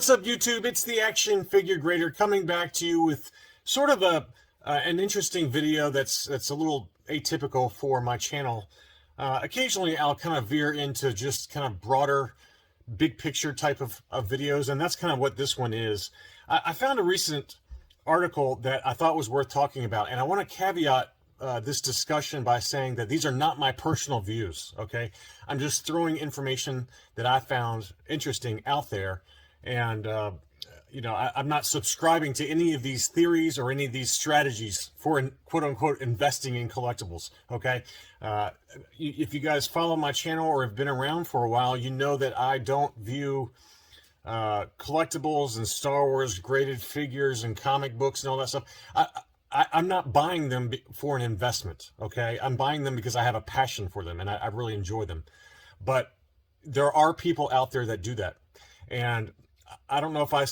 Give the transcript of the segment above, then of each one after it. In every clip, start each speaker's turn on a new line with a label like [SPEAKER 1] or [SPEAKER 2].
[SPEAKER 1] What's up, YouTube? It's the Action Figure Grader coming back to you with sort of an interesting video that's a little atypical for my channel. Occasionally, I'll kind of veer into just kind of broader, big picture type of videos, and that's kind of what this one is. I found a recent article that I thought was worth talking about, and I want to caveat this discussion by saying that these are not my personal views, okay? I'm just throwing information that I found interesting out there. And, I'm not subscribing to any of these theories or any of these strategies for quote unquote investing in collectibles. Okay. If you guys follow my channel or have been around for a while, you know that I don't view collectibles and Star Wars graded figures and comic books and all that stuff. I'm not buying them for an investment. Okay. I'm buying them because I have a passion for them and I really enjoy them. But there are people out there that do that. And I don't know if I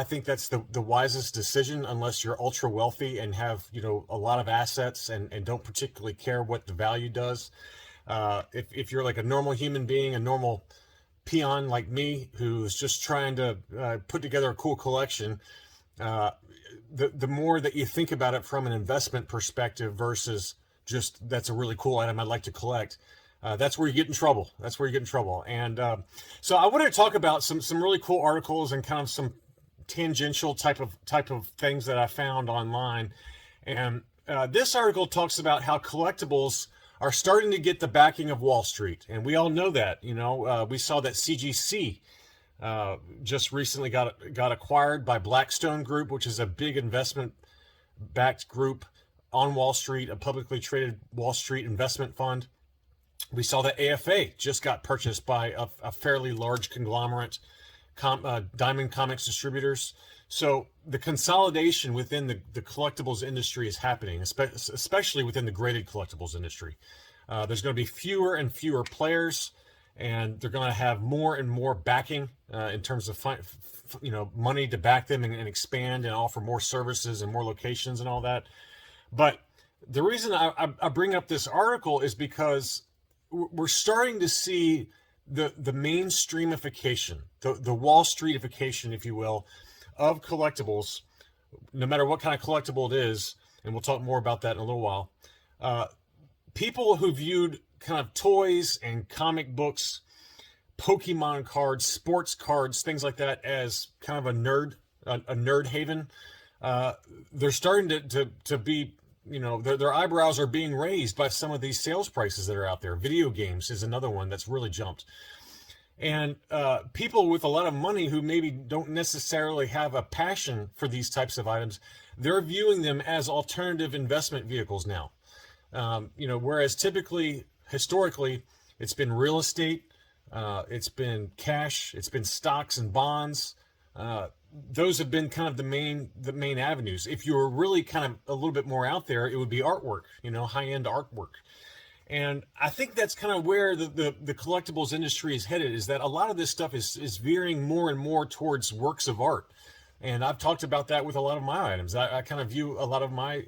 [SPEAKER 1] think that's the wisest decision unless you're ultra wealthy and have, a lot of assets and don't particularly care what the value does. If you're like a normal human being, a normal peon like me who's just trying to put together a cool collection, the more that you think about it from an investment perspective versus just that's a really cool item I'd like to collect, that's where you get in trouble. That's where you get in trouble. And so I wanted to talk about some really cool articles and kind of some tangential type of things that I found online. And this article talks about how collectibles are starting to get the backing of Wall Street, and we all know that. We saw that CGC just recently got acquired by Blackstone Group, which is a big investment-backed group on Wall Street, a publicly traded Wall Street investment fund. We saw that AFA just got purchased by a fairly large conglomerate, Diamond Comics distributors. So the consolidation within the collectibles industry is happening, especially within the graded collectibles industry. There's going to be fewer and fewer players, and they're going to have more and more backing in terms of money to back them and expand and offer more services and more locations and all that. But the reason I bring up this article is because we're starting to see the mainstreamification, the Wall Streetification, if you will, of collectibles, no matter what kind of collectible it is, and we'll talk more about that in a little while. People who viewed kind of toys and comic books, Pokemon cards, sports cards, things like that as kind of a nerd haven, they're starting to be, their eyebrows are being raised by some of these sales prices that are out there. Video games is another one that's really jumped. And people with a lot of money who maybe don't necessarily have a passion for these types of items, they're viewing them as alternative investment vehicles now. Whereas historically, it's been real estate, it's been cash, it's been stocks and bonds. Those have been kind of the main avenues. If you were really kind of a little bit more out there, it would be artwork, high-end artwork. And I think that's kind of where the collectibles industry is headed, is that a lot of this stuff is veering more and more towards works of art. And I've talked about that with a lot of my items. I kind of view a lot of my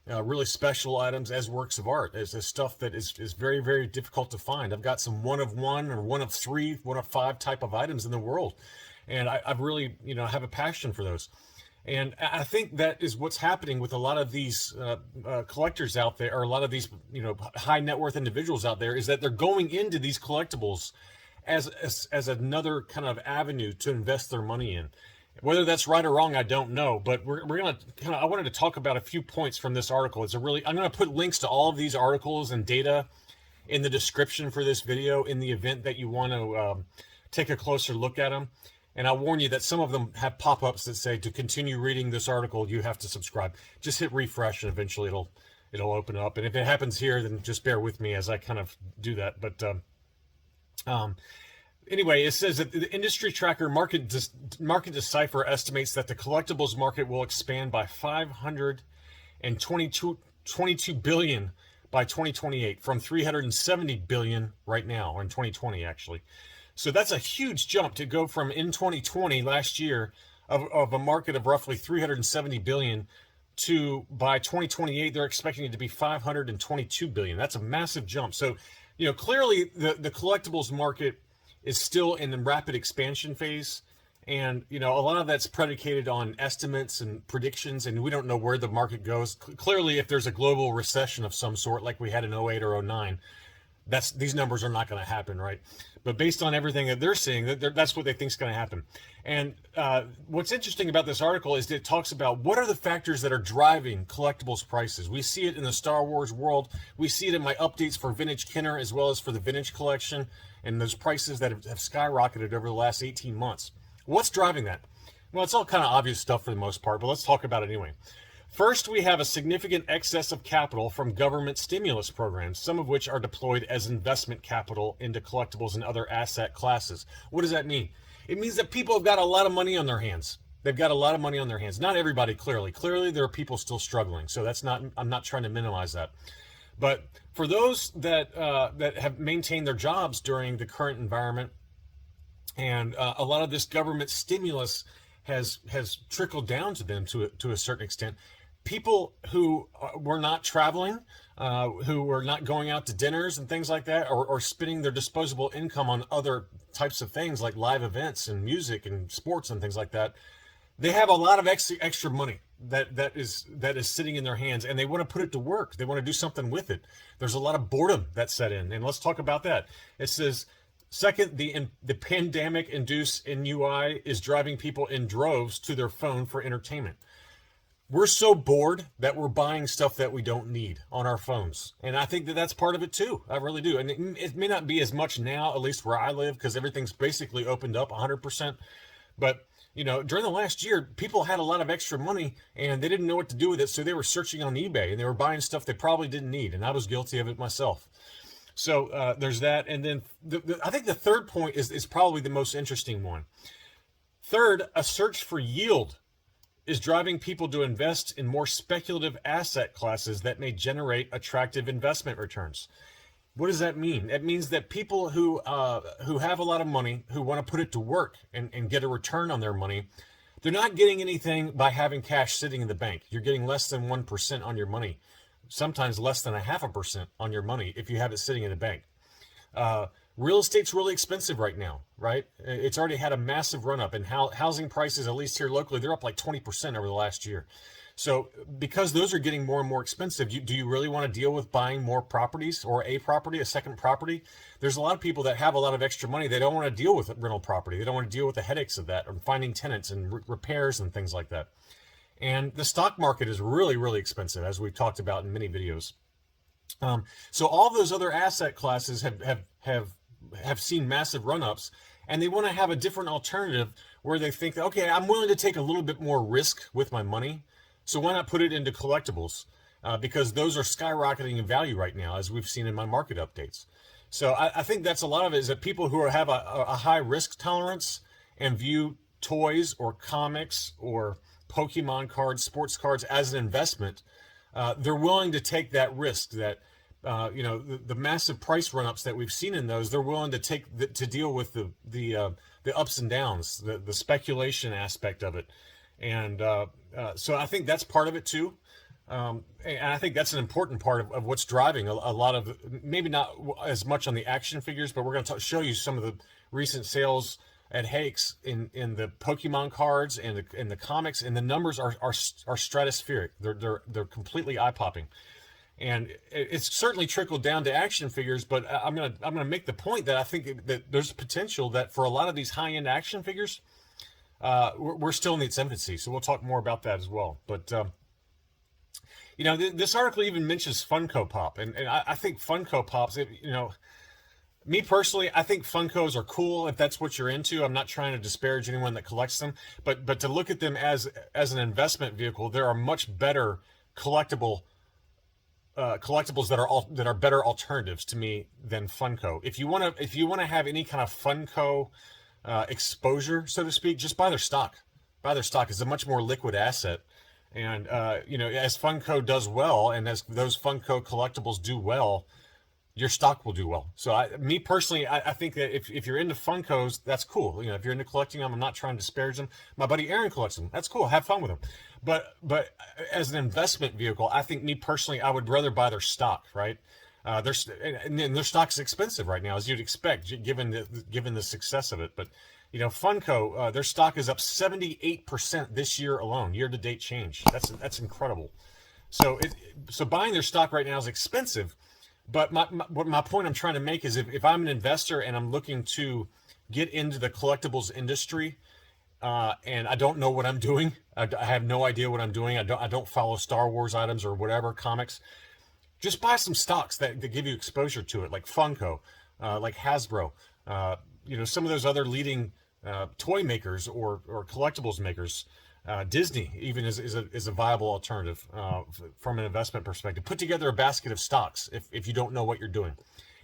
[SPEAKER 1] really special items as works of art, as stuff that is very, very difficult to find. I've got some one of one or one of three, one of five type of items in the world. And I've really, have a passion for those. And I think that is what's happening with a lot of these collectors out there, or a lot of these, high net worth individuals out there, is that they're going into these collectibles as another kind of avenue to invest their money in. Whether that's right or wrong, I don't know. But we're going to I wanted to talk about a few points from this article. I'm going to put links to all of these articles and data in the description for this video in the event that you want to take a closer look at them. And I warn you that some of them have pop-ups that say, to continue reading this article, you have to subscribe. Just hit refresh and eventually it'll open up. And if it happens here, then just bear with me as I kind of do that. But anyway, it says that the industry tracker Market Decipher estimates that the collectibles market will expand by $522 billion by 2028, from $370 billion right now, or in 2020 actually. So that's a huge jump to go from, in 2020, last year, of a market of roughly $370 billion to, by 2028, they're expecting it to be $522 billion. That's a massive jump. So, clearly the collectibles market is still in the rapid expansion phase. And, you know, a lot of that's predicated on estimates and predictions, and we don't know where the market goes. Clearly, if there's a global recession of some sort, like we had in '08 or '09, these numbers are not going to happen, right? But based on everything that they're seeing, that's what they think is going to happen. And what's interesting about this article is that it talks about what are the factors that are driving collectibles prices. We see it in the Star Wars world. We see it in my updates for Vintage Kenner as well as for the Vintage Collection, and those prices that have skyrocketed over the last 18 months. What's driving that? Well, it's all kind of obvious stuff for the most part, but let's talk about it anyway. First, we have a significant excess of capital from government stimulus programs, some of which are deployed as investment capital into collectibles and other asset classes. What does that mean? It means that people have got a lot of money on their hands. They've got a lot of money on their hands. Not everybody, clearly. Clearly, there are people still struggling. So I'm not trying to minimize that. But for those that have maintained their jobs during the current environment, and a lot of this government stimulus has trickled down to them to a certain extent. People who were not traveling, who were not going out to dinners and things like that, or spending their disposable income on other types of things like live events and music and sports and things like that, they have a lot of extra money that is sitting in their hands, and they want to put it to work. They want to do something with it. There's a lot of boredom that set in, and let's talk about that. It says, second, the pandemic-induced NUI is driving people in droves to their phone for entertainment. We're so bored that we're buying stuff that we don't need on our phones. And I think that that's part of it too. I really do. And it may not be as much now, at least where I live, because everything's basically opened up 100%. But, you know, during the last year, people had a lot of extra money and they didn't know what to do with it. So they were searching on eBay and they were buying stuff they probably didn't need. And I was guilty of it myself. So there's that. And then I think the third point is probably the most interesting one. Third, a search for yield is driving people to invest in more speculative asset classes that may generate attractive investment returns. What does that mean? It means that people who have a lot of money, who want to put it to work and get a return on their money, they're not getting anything by having cash sitting in the bank. You're getting less than 1% on your money, sometimes less than 0.5% on your money if you have it sitting in the bank. Real estate's really expensive right now, right? It's already had a massive run up, and housing prices, at least here locally, they're up like 20% over the last year. So because those are getting more and more expensive, do you really want to deal with buying more properties or a second property? There's a lot of people that have a lot of extra money. They don't want to deal with rental property. They don't want to deal with the headaches of that, or finding tenants and repairs and things like that. And the stock market is really, really expensive, as we've talked about in many videos. So all those other asset classes have seen massive run-ups, and they want to have a different alternative where they think, okay, I'm willing to take a little bit more risk with my money, so why not put it into collectibles? Because those are skyrocketing in value right now, as we've seen in my market updates. So I think that's a lot of it, is that people who have a high risk tolerance and view toys or comics or Pokemon cards, sports cards as an investment, they're willing to take that risk. That the massive price run-ups that we've seen in those, they're willing to take to deal with the ups and downs, the speculation aspect of it. And so I think that's part of it too. And I think that's an important part of what's driving a lot of, maybe not as much on the action figures, but we're going to show you some of the recent sales at Hakes in the Pokemon cards and the comics, and the numbers are stratospheric. They're completely eye-popping. And it's certainly trickled down to action figures, but I'm gonna make the point that I think that there's potential that for a lot of these high-end action figures, we're still in its infancy. So we'll talk more about that as well. But this article even mentions Funko Pop, and I think Funko Pops, me personally, I think Funkos are cool if that's what you're into. I'm not trying to disparage anyone that collects them, but to look at them as an investment vehicle, there are much better collectibles that are better alternatives to me than Funko. If you want to have any kind of Funko exposure, so to speak, just buy their stock. Buy their stock. It's a much more liquid asset, and as Funko does well, and as those Funko collectibles do well, your stock will do well. So me personally, I think that if you're into Funkos, that's cool. If you're into collecting them, I'm not trying to disparage them. My buddy Aaron collects them. That's cool. Have fun with them. But as an investment vehicle, I think me personally, I would rather buy their stock, right? Their stock is expensive right now, as you'd expect, given the success of it. But Funko, their stock is up 78% this year alone, year-to-date change. That's incredible. So buying their stock right now is expensive. But my point I'm trying to make is if I'm an investor and I'm looking to get into the collectibles industry, and I don't know what I'm doing, I have no idea what I'm doing. I don't follow Star Wars items or whatever comics. Just buy some stocks that give you exposure to it, like Funko, like Hasbro, some of those other leading toy makers or collectibles makers. Disney even is a viable alternative from an investment perspective. Put together a basket of stocks if you don't know what you're doing.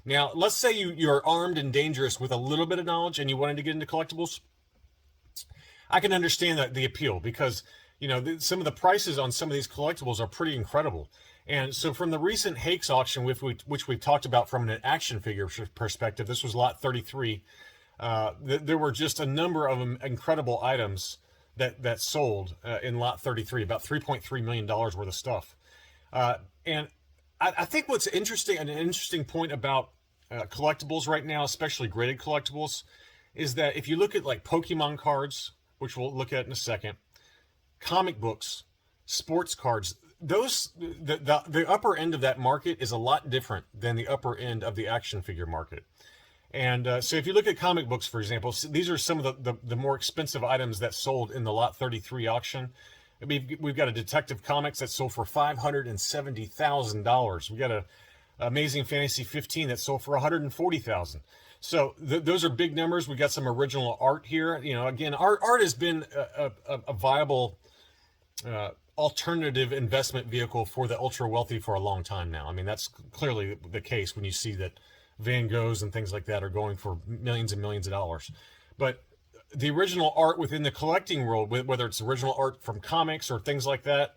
[SPEAKER 1] Now, let's say you're armed and dangerous with a little bit of knowledge and you wanted to get into collectibles. I can understand the appeal because some of the prices on some of these collectibles are pretty incredible. And so from the recent Hakes auction, which we've talked about from an action figure perspective, this was lot 33. There were just a number of incredible items that sold in lot 33, about $3.3 million worth of stuff. And I think what's interesting, an interesting point about collectibles right now, especially graded collectibles, is that if you look at like Pokemon cards, which we'll look at in a second, comic books, sports cards, the upper end of that market is a lot different than the upper end of the action figure market. And so if you look at comic books, for example, these are some of the more expensive items that sold in the lot 33 auction. We've got a Detective Comics that sold for $570,000. We got a Amazing Fantasy 15 that sold for $140,000. So those are big numbers. We got some original art here. Again, art has been a viable alternative investment vehicle for the ultra wealthy for a long time now. I mean, that's clearly the case when you see that Van Goghs and things like that are going for millions and millions of dollars. But the original art within the collecting world, whether it's original art from comics or things like that,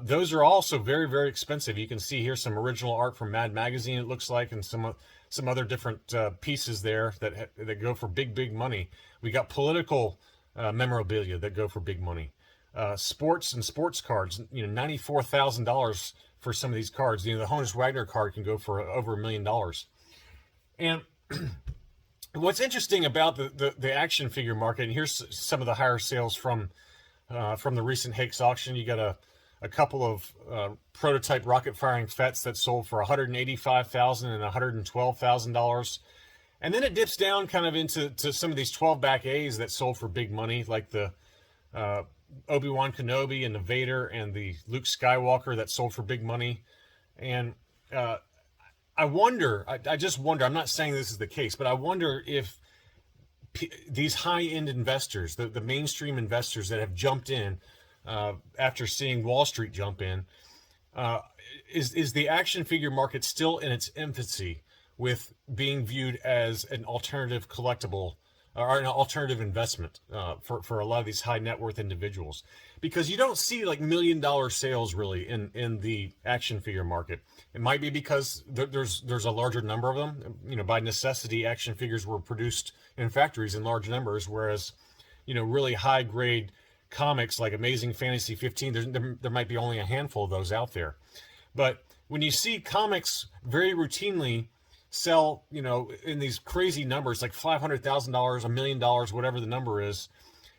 [SPEAKER 1] those are also very, very expensive. You can see here some original art from Mad Magazine, it looks like, and some other different pieces there that go for big money. We got political memorabilia that go for big money. Sports and sports cards, $94,000 for some of these cards. The Honus Wagner card can go for over $1 million. And what's interesting about the action figure market, and here's some of the higher sales from the recent Hakes auction. You got a couple of prototype rocket firing FETs that sold for $185,000 and $112,000. And then it dips down kind of into some of these 12-back A's that sold for big money, like the Obi-Wan Kenobi and the Vader and the Luke Skywalker that sold for big money. And I just wonder, I'm not saying this is the case, but I wonder if these high-end investors, the mainstream investors that have jumped in after seeing Wall Street jump in, is the action figure market still in its infancy with being viewed as an alternative collectible or an alternative investment for a lot of these high net worth individuals? Because you don't see like $1 million sales really in the action figure market. It might be because there's a larger number of them. By necessity, action figures were produced in factories in large numbers, whereas really high grade comics like Amazing Fantasy 15, there might be only a handful of those out there. But when you see comics very routinely sell, in these crazy numbers, like $500,000, $1 million, whatever the number is,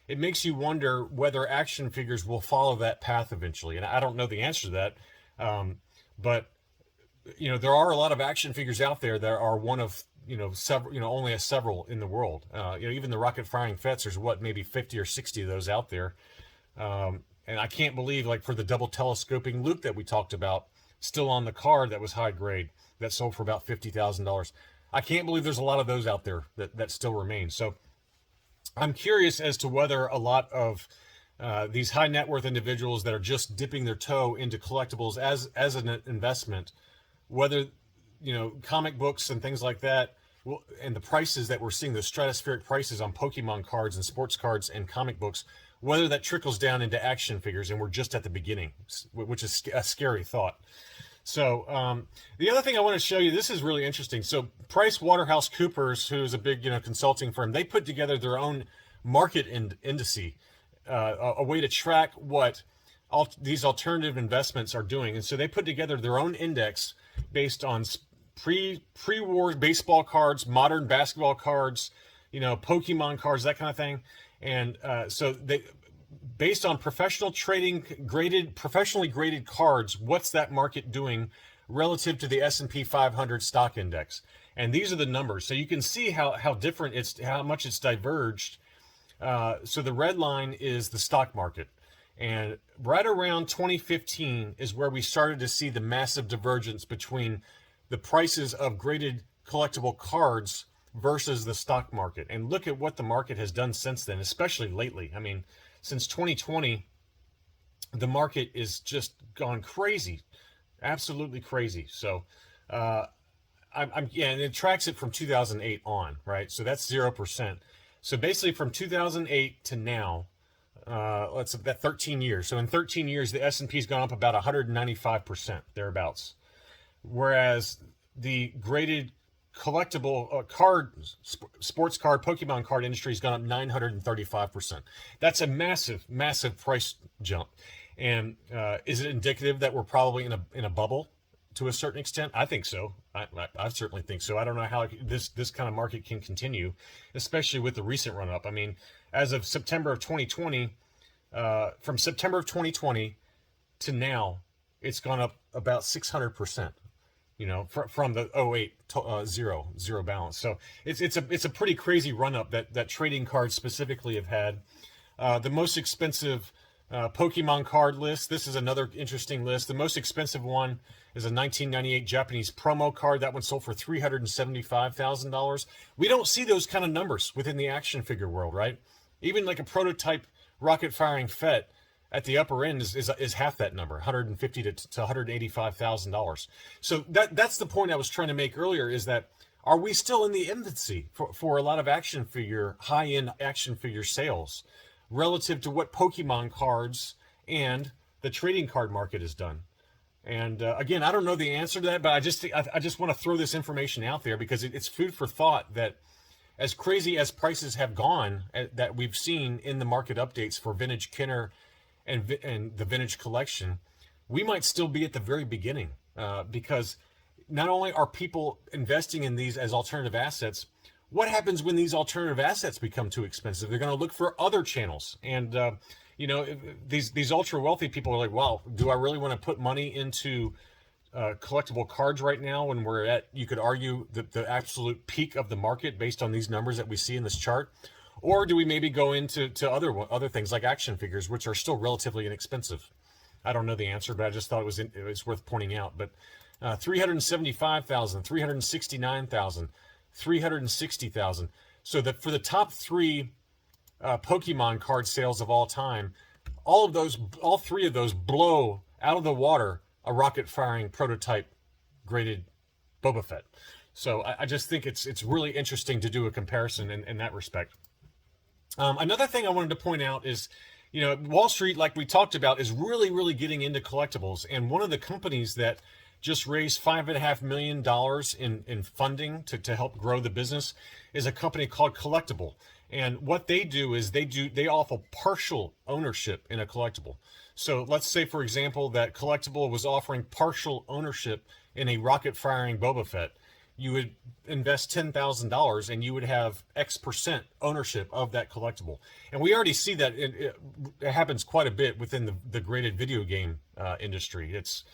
[SPEAKER 1] it makes you wonder whether action figures will follow that path eventually. And I don't know the answer to that. But there are a lot of action figures out there that are one of, several, only several in the world. Even the rocket firing FETs, there's maybe 50 or 60 of those out there. And I can't believe, like, for the double telescoping Luke that we talked about, still on the card that was high grade, that sold for about $50,000. I can't believe there's a lot of those out there that still remain. So I'm curious as to whether a lot of these high net worth individuals that are just dipping their toe into collectibles as an investment, whether comic books and things like that, and the prices that we're seeing, the stratospheric prices on Pokemon cards and sports cards and comic books, whether that trickles down into action figures, and we're just at the beginning, which is a scary thought. So the other thing I want to show you, this is really interesting. So PricewaterhouseCoopers, who's a big consulting firm, they put together their own market indice, a way to track what these alternative investments are doing. And so they put together their own index based on pre-war baseball cards, modern basketball cards, Pokemon cards, that kind of thing. And so they, based on professionally graded cards, what's that market doing relative to the S&P 500 stock index? And these are the numbers. So you can see how different how much it's diverged. So the red line is the stock market. And right around 2015 is where we started to see the massive divergence between the prices of graded collectible cards versus the stock market. And look at what the market has done since then, especially lately. I mean, since 2020, the market is just gone crazy, absolutely crazy. So, and it tracks it from 2008 on, right? So that's 0%. So basically, from 2008 to now, let's about 13 years. So in 13 years, the S&P's gone up about 195%, thereabouts. Whereas the graded collectible sports card, Pokemon card industry has gone up 935%. That's a massive price jump. And is it indicative that we're probably in a bubble to a certain extent? I think so. I certainly think so. I don't know how this kind of market can continue, especially with the recent run up. I mean, as of September of 2020, from September of 2020 to now, it's gone up about 600%. From the 08 zero balance. So it's a pretty crazy run up that trading cards specifically have had. The most expensive Pokemon card list. This is another interesting list. The most expensive one is a 1998 Japanese promo card. That one sold for $375,000. We don't see those kind of numbers within the action figure world, right? Even like a prototype rocket firing FET at the upper end is half that number, $150,000 to $185,000. So that's the point I was trying to make earlier, is that are we still in the infancy for a lot of high-end action figure sales relative to what Pokemon cards and the trading card market has done? And again, I don't know the answer to that, but I just want to throw this information out there because it's food for thought that as crazy as prices have gone that we've seen in the market updates for Vintage Kenner and the Vintage Collection, we might still be at the very beginning because not only are people investing in these as alternative assets, what happens when these alternative assets become too expensive? They're going to look for other channels. And, these ultra wealthy people are like, wow, do I really want to put money into collectible cards right now when we're at, you could argue, the absolute peak of the market based on these numbers that we see in this chart? Or do we maybe go into other things like action figures, which are still relatively inexpensive? I don't know the answer, but I just thought it was worth pointing out. But $375,000, $369,000, $360,000. So that for the top three Pokemon card sales of all time, all three of those blow out of the water a rocket firing prototype graded Boba Fett. So I just think it's really interesting to do a comparison in that respect. Another thing I wanted to point out is, Wall Street, like we talked about, is really getting into collectibles. And one of the companies that just raised $5.5 million in funding to help grow the business is a company called Collectible. And what they do is they offer partial ownership in a collectible. So let's say, for example, that Collectible was offering partial ownership in a rocket firing Boba Fett. You would invest $10,000 and you would have X% ownership of that collectible. And we already see that it happens quite a bit within the graded video game industry. It's,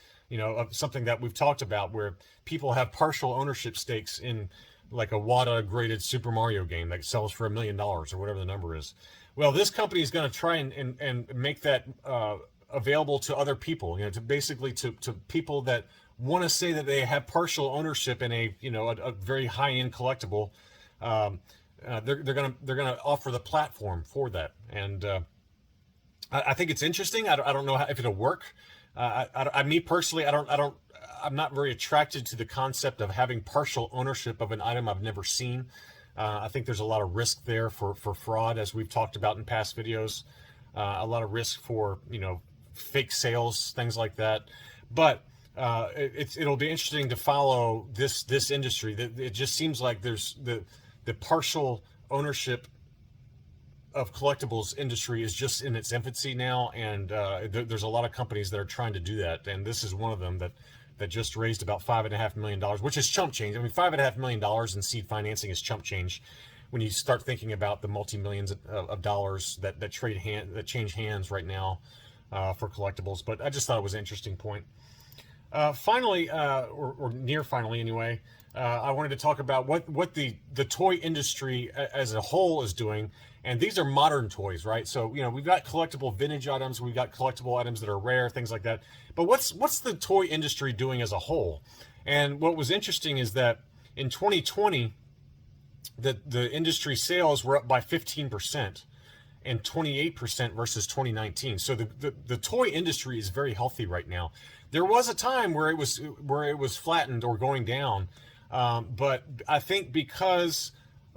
[SPEAKER 1] something that we've talked about where people have partial ownership stakes in like a WATA graded Super Mario game that sells for $1 million or whatever the number is. Well, this company is going to try and make that available to other people, to basically to people that want to say that they have partial ownership in a very high-end collectible. They're gonna offer the platform for that, and I think it's interesting. I don't know if it'll work. Me personally, I'm not very attracted to the concept of having partial ownership of an item I've never seen. I think there's a lot of risk there for fraud, as we've talked about in past videos. A lot of risk for fake sales, things like that. But it'll be interesting to follow this industry. It just seems like there's the partial ownership of collectibles industry is just in its infancy now, and there's a lot of companies that are trying to do that, and this is one of them that just raised about $5.5 million, which is chump change. I mean, $5.5 million in seed financing is chump change when you start thinking about the multi-millions of dollars that change hands right now for collectibles. But I just thought it was an interesting point. Finally, or near finally anyway, I wanted to talk about what the toy industry as a whole is doing. And these are modern toys, right? So, you know, we've got collectible vintage items, we've got collectible items that are rare, things like that. But what's the toy industry doing as a whole? And what was interesting is that in 2020, the industry sales were up by 15% and 28% versus 2019. So the toy industry is very healthy right now. There was a time where it was flattened or going down, but I think because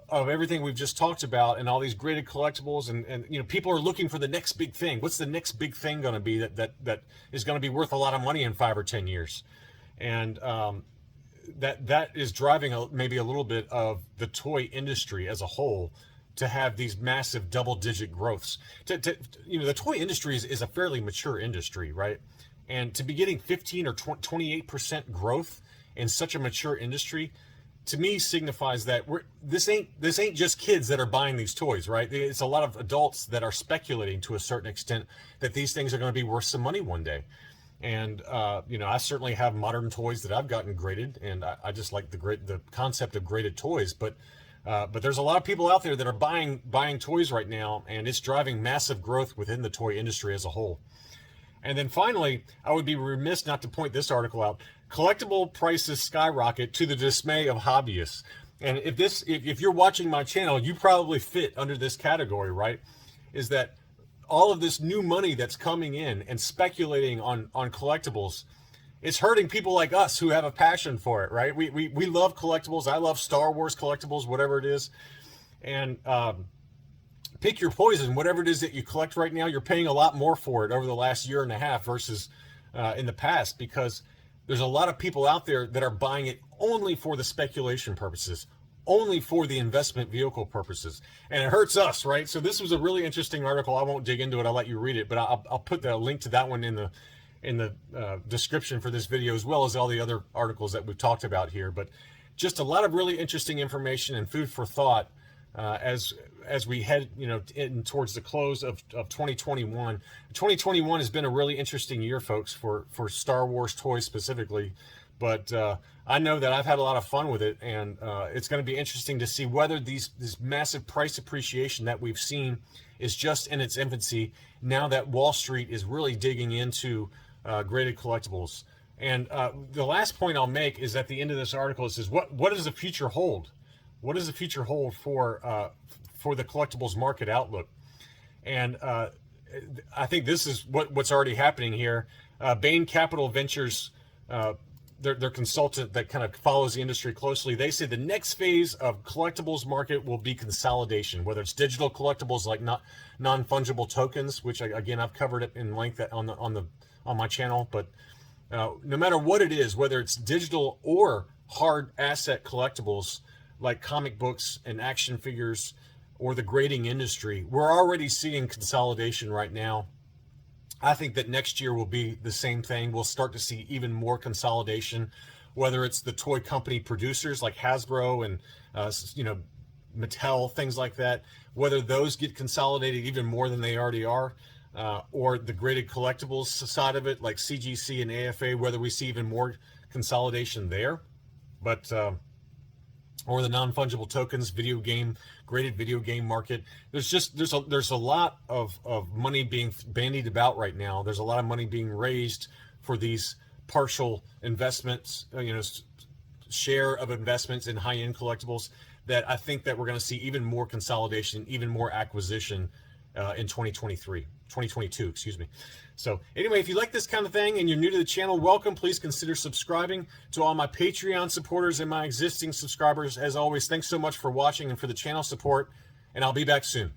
[SPEAKER 1] of everything we've just talked about and all these graded collectibles and you know, people are looking for the next big thing. What's the next big thing going to be that is going to be worth a lot of money in 5 or 10 years? And that is driving maybe a little bit of the toy industry as a whole to have these massive double-digit growths. You know, the toy industry is a fairly mature industry, right? And to be getting 15 or 28% growth in such a mature industry, to me signifies that this ain't just kids that are buying these toys, right? It's a lot of adults that are speculating to a certain extent that these things are going to be worth some money one day. And you know, I certainly have modern toys that I've gotten graded, and I just like the concept of graded toys. But there's a lot of people out there that are buying toys right now, and it's driving massive growth within the toy industry as a whole. And then finally, I would be remiss not to point this article out. Collectible prices skyrocket to the dismay of hobbyists. And if you're watching my channel, you probably fit under this category, right? Is that all of this new money that's coming in and speculating on collectibles, it's hurting people like us who have a passion for it, right? We love collectibles. I love Star Wars collectibles, whatever it is. And pick your poison. Whatever it is that you collect right now, you're paying a lot more for it over the last year and a half versus in the past, because there's a lot of people out there that are buying it only for the speculation purposes, only for the investment vehicle purposes. And it hurts us, right? So this was a really interesting article. I won't dig into it. I'll let you read it, but I'll put the link to that one in the description for this video, as well as all the other articles that we've talked about here. But just a lot of really interesting information and food for thought as we head, you know, in towards the close of 2021. 2021 has been a really interesting year, folks, for Star Wars toys specifically. But I know that I've had a lot of fun with it, and it's going to be interesting to see whether this massive price appreciation that we've seen is just in its infancy now that Wall Street is really digging into graded collectibles. And the last point I'll make is at the end of this article, it says, what does the future hold? What does the future hold for the collectibles market outlook? And I think this is what's already happening here. Bain Capital Ventures, their consultant that kind of follows the industry closely, they say the next phase of collectibles market will be consolidation, whether it's digital collectibles like non-fungible tokens, which again I've covered it in length on my channel. But no matter what it is, whether it's digital or hard asset collectibles like comic books and action figures or the grading industry, we're already seeing consolidation right now. I think that next year will be the same thing. We'll start to see even more consolidation, whether it's the toy company producers like Hasbro and you know, Mattel, things like that, whether those get consolidated even more than they already are, or the graded collectibles side of it like CGC and AFA, whether we see even more consolidation there. But or the non-fungible tokens graded video game market. There's a lot of money being bandied about right now. There's a lot of money being raised for these partial investments, you know, share of investments in high-end collectibles, that I think that we're going to see even more consolidation, even more acquisition in 2022, excuse me. So anyway, if you like this kind of thing and you're new to the channel, welcome. Please consider subscribing. To all my Patreon supporters and my existing subscribers, as always, thanks so much for watching and for the channel support, and I'll be back soon.